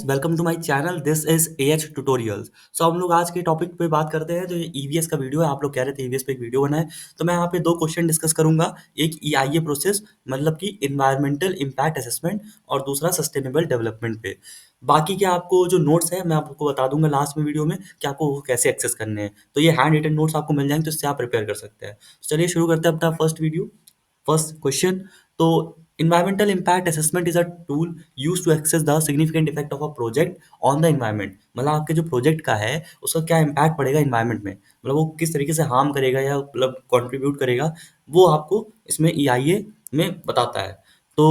Guys, welcome to my channel. This is AH tutorials. So हम लोग आज के टॉपिक पे बात करते हैं। तो ये ईवीएस का वीडियो है। आप लोग कह रहे थे ईवीएस पे एक वीडियो बनाए, तो मैं यहाँ पे दो क्वेश्चन डिस्कस करूंगा। एक ईआईए प्रोसेस मतलब कि इन्वायरमेंटल इम्पैक्ट असेसमेंट, और दूसरा सस्टेनेबल डेवलपमेंट पे। बाकी के आपको जो नोट्स है मैं आपको बता दूंगा लास्ट में वीडियो में कि आपको वो कैसे एक्सेस करने हैं। तो ये हैंड रिटन नोट्स आपको मिल जाएंगे, तो इससे आप प्रिपेयर कर सकते हैं। तो चलिए शुरू करते हैं अपना फर्स्ट वीडियो। First question. तो environmental impact assessment is a tool used to assess the significant effect of a project on the environment। मतलब आपके जो प्रोजेक्ट का है उसका क्या इम्पैक्ट पड़ेगा इन्वायरमेंट में, मतलब वो किस तरीके से हार्म करेगा या मतलब कंट्रीब्यूट करेगा, वो आपको इसमें ईआईए में बताता है। तो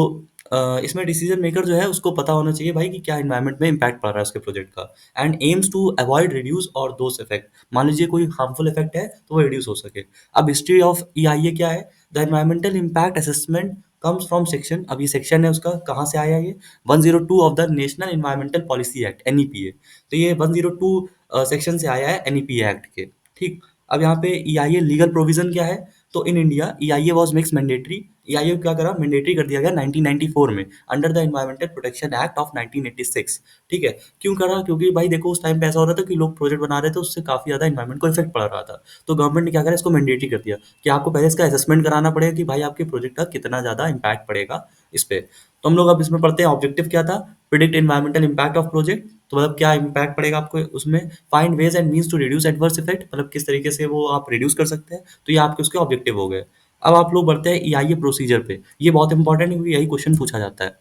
इसमें डिसीजन मेकर जो है उसको पता होना चाहिए भाई कि क्या इन्वायरमेंट में इम्पैक्ट पड़ रहा है उसके प्रोजेक्ट का, and aims to avoid reduce or those effect. मान लीजिए कोई हार्मफुल इफेक्ट है तो वो रिड्यूस हो सके। अब हिस्ट्री ऑफ ईआईए क्या है? The environmental impact assessment comes from section, अब ये सेक्शन है उसका कहाँ से आया ये, 102 of the national environmental policy act NEPA. तो ये 102 सेक्शन से आया है एनईपीए एक्ट के। ठीक। अब यहाँ पे ईआईए लीगल प्रोविजन क्या है? तो in India EIA was makes mandatory. EIA क्या करा, मैंडेटरी कर दिया गया 1994 में under the environmental protection act of 1986। ठीक है। क्यों करा? क्योंकि भाई देखो उस टाइम पे ऐसा हो रहा था कि लोग प्रोजेक्ट बना रहे थे, उससे काफी ज्यादा एनवायरमेंट को इफेक्ट पड़ रहा था। तो गवर्नमेंट ने क्या करा, इसको मैंडेटरी कर दिया कि आपको पहले इसका असेसमेंट कराना पड़ेगा कि भाई आपके प्रोजेक्ट का कितना ज़्यादा इम्पैक्ट पड़ेगा इस पे। तो हम लोग अब इसमें पढ़ते हैं ऑब्जेक्टिव क्या था। Predict environmental impact of project, तो मतलब क्या इम्पैक्ट पड़ेगा आपको उसमें। Find ways and means to reduce adverse effect, मतलब किस तरीके से वो आप रिड्यूस कर सकते हैं। तो ये आपके उसके ऑब्जेक्टिव हो गए। अब आप लोग बढ़ते हैं ईआईए प्रोसीजर पे। ये बहुत इंपॉर्टेंट है क्योंकि यही क्वेश्चन पूछा जाता है।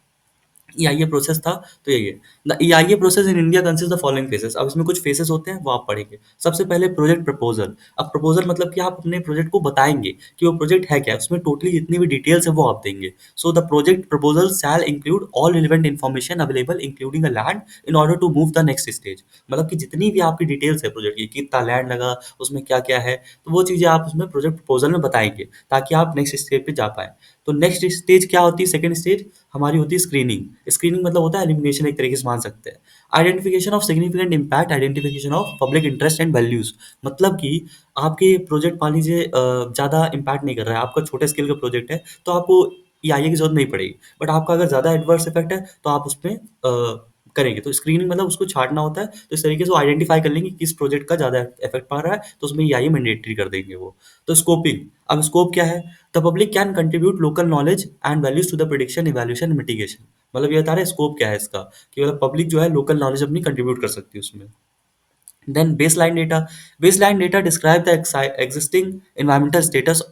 ईआईए प्रोसेस था तो यही है। The EIA process in India consist the following faces. अब इसमें कुछ फेसेस होते हैं वो आप पढ़ेंगे। सबसे पहले प्रोजेक्ट प्रपोजल। अब प्रपोजल मतलब कि आप अपने प्रोजेक्ट को बताएंगे कि वो प्रोजेक्ट है क्या, उसमें टोटली जितनी भी डिटेल्स है वो आप देंगे। So the project proposal shall include all relevant information available including a land in order to move the next stage. मतलब कि जितनी भी आपकी डिटेल्स है प्रोजेक्ट की, कितना लैंड लगा, उसमें क्या क्या है, तो वो चीज़ें आप उसमें प्रोजेक्ट प्रपोजल में बताएंगे ताकि आप नेक्स्ट स्टेज पे जा पाए। तो नेक्स्ट स्टेज क्या होती है? सेकंड स्टेज हमारी होती है स्क्रीनिंग। स्क्रीनिंग मतलब होता है एलिमिनेशन, एक तरीके से मान सकते हैं। Identification of significant impact, identification of public interest and values. मतलब कि आपके प्रोजेक्ट मान लीजिए ज़्यादा इम्पैक्ट नहीं कर रहा है, आपका छोटे स्केल का प्रोजेक्ट है, तो आपको ईआईए की जरूरत नहीं पड़ेगी। बट आपका अगर ज़्यादा एडवर्स इफेक्ट है तो आप उसमें करेंगे। तो स्क्रीनिंग मतलब उसको छांटना होता है। तो इस तरीके से वो आइडेंटिफाई कर लेंगे कि किस प्रोजेक्ट का ज़्यादा इफेक्ट पड़ रहा है, तो उसमें ईआईए मैंडेटरी कर देंगे वो। तो स्कोपिंग। अब स्कोप क्या है? The public can contribute local knowledge and values to the prediction, evaluation, mitigation. मतलब ये बता रहे हैं स्कोप क्या है इसका, कि मतलब पब्लिक जो है लोकल नॉलेज अपनी कंट्रीब्यूट कर सकती है उसमें। Then baseline data. Baseline data describe the existing environmental status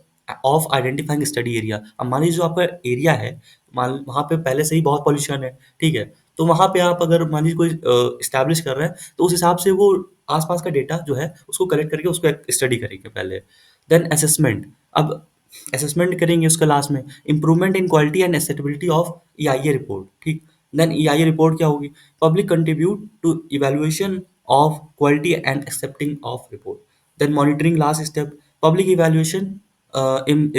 of identifying study area। अब मान लीजिए जो आपका एरिया है, मान वहाँ पे पहले से ही बहुत पॉल्यूशन है, ठीक है। तो वहाँ पे आप अगर मान लीजिए कोई इस्टेब्लिश कर रहे हैं, तो उस हिसाब से वो आसपास का डेटा जो है उसको कलेक्ट करके उसको स्टडी करेंगे पहले। Then assessment. अब असेसमेंट करेंगे उसका लास्ट में। Improvement in quality and acceptability of EIA report. ठीक। देन ईआईए रिपोर्ट क्या होगी? Public contribute to evaluation of quality and accepting of report. Then monitoring last step, public evaluation,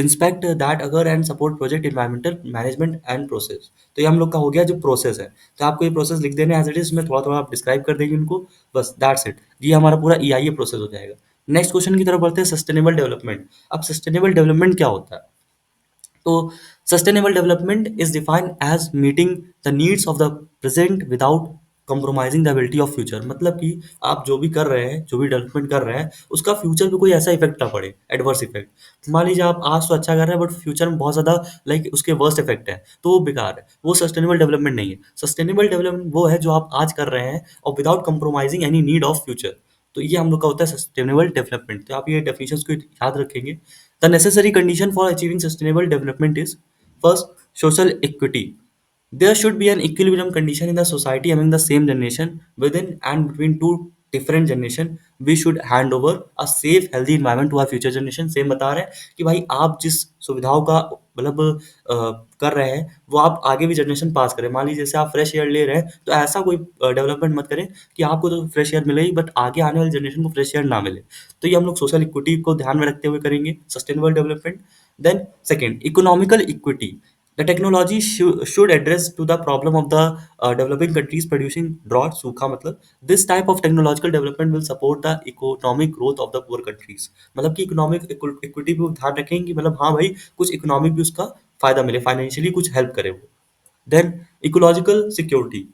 inspect that occur and support project environmental management and process। तो ये हम लोग का हो गया जो प्रोसेस है। तो आपको ये प्रोसेस लिख देने एज इट इज में, थोड़ा थोड़ा आप डिस्क्राइब कर देंगे उनको, बस दैट्स इट। ये हमारा पूरा ईआईए प्रोसेस हो जाएगा। नेक्स्ट क्वेश्चन की तरफ बढ़ते हैं, सस्टेनेबल डेवलपमेंट। अब सस्टेनेबल डेवलपमेंट क्या होता है? तो sustainable development is defined as meeting the needs of the present without compromising the ability of future. मतलब कि आप जो भी कर रहे हैं, जो भी डेवलपमेंट कर रहे हैं, उसका फ्यूचर पे कोई ऐसा इफेक्ट ना पड़े, एडवर्स इफेक्ट। मान लीजिए आप आज तो अच्छा कर रहे हैं बट फ्यूचर में बहुत ज्यादा लाइक उसके वर्स्ट इफेक्ट है, तो वो बेकार है, वो सस्टेनेबल डेवलपमेंट नहीं है। सस्टेनेबल डेवलपमेंट वो है जो आप आज कर रहे हैं और without compromising any need of future. तो ये हम लोग का होता है सस्टेनेबल डेवलपमेंट। तो आप ये डेफिनेशंस को याद रखेंगे। The necessary condition for achieving sustainable development is first, social equity. There should be an equilibrium condition in the society among the same generation within and between two different generation. We should hand over a safe, healthy environment to our future generation। Same बता रहे हैं कि भाई आप जिस सुविधाओं का मतलब कर रहे हैं वो आप आगे भी जनरेशन पास करें। मान लीजिए जैसे आप फ्रेश एयर ले रहे हैं, तो ऐसा कोई डेवलपमेंट मत करें कि आपको तो फ्रेश एयर मिलेगी बट आगे आने वाली जनरेशन को फ्रेश एयर ना मिले। तो ये हम लोग सोशल इक्विटी को ध्यान में रखते हुए करेंगे sustainable development. Then second, economical equity. The technology should address to the problem of the developing countries producing drought, सूखा मतलब। This type of technological development will support the economic growth of the poor countries. मतलब कि economic equity पे ध्यान रखेंगे कि मतलब हाँ भाई कुछ इकोनॉमिक भी उसका फायदा मिले, फाइनेंशियली कुछ हेल्प करे वो। Then ecological security.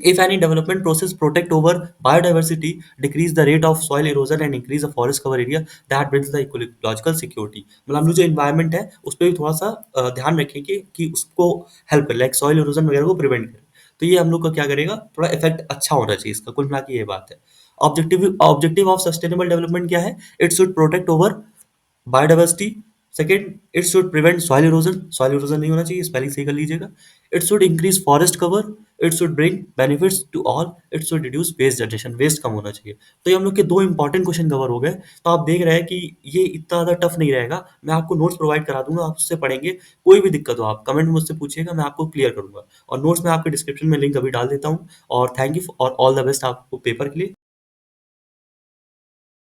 If any development process protect over biodiversity, decrease the rate of soil erosion and increase the forest cover area, that builds the ecological security. मतलब हम लोग जो environment है उस पर भी थोड़ा सा ध्यान रखें कि उसको हेल्प करे, लाइक सॉइल इरोजन वगैरह को प्रिवेंट करे। तो ये हम लोग का क्या करेगा, थोड़ा इफेक्ट अच्छा होना चाहिए इसका। कुल मिला के ये बात है। ऑब्जेक्टिव ऑफ सस्टेनेबल डेवलपमेंट क्या है? It should protect over biodiversity. Second, it should prevent soil erosion नहीं होना चाहिए, स्पेलिंग सही कर लीजिएगा। It should increase forest cover. It should bring benefits to all. It should reduce waste generation, waste कम होना चाहिए। तो ये हम लोग के दो इंपॉर्टेंट क्वेश्चन कवर हो गए। तो आप देख रहे हैं कि ये इतना ज़्यादा टफ नहीं रहेगा। मैं आपको नोट्स प्रोवाइड करा दूंगा, आप उससे पढ़ेंगे। कोई भी दिक्कत हो आप कमेंट में मुझसे पूछिएगा, मैं आपको क्लियर करूंगा। और नोट्स में आपके डिस्क्रिप्शन में लिंक अभी डाल देता हूँ। और थैंक यू और ऑल द बेस्ट आपको पेपर के लिए।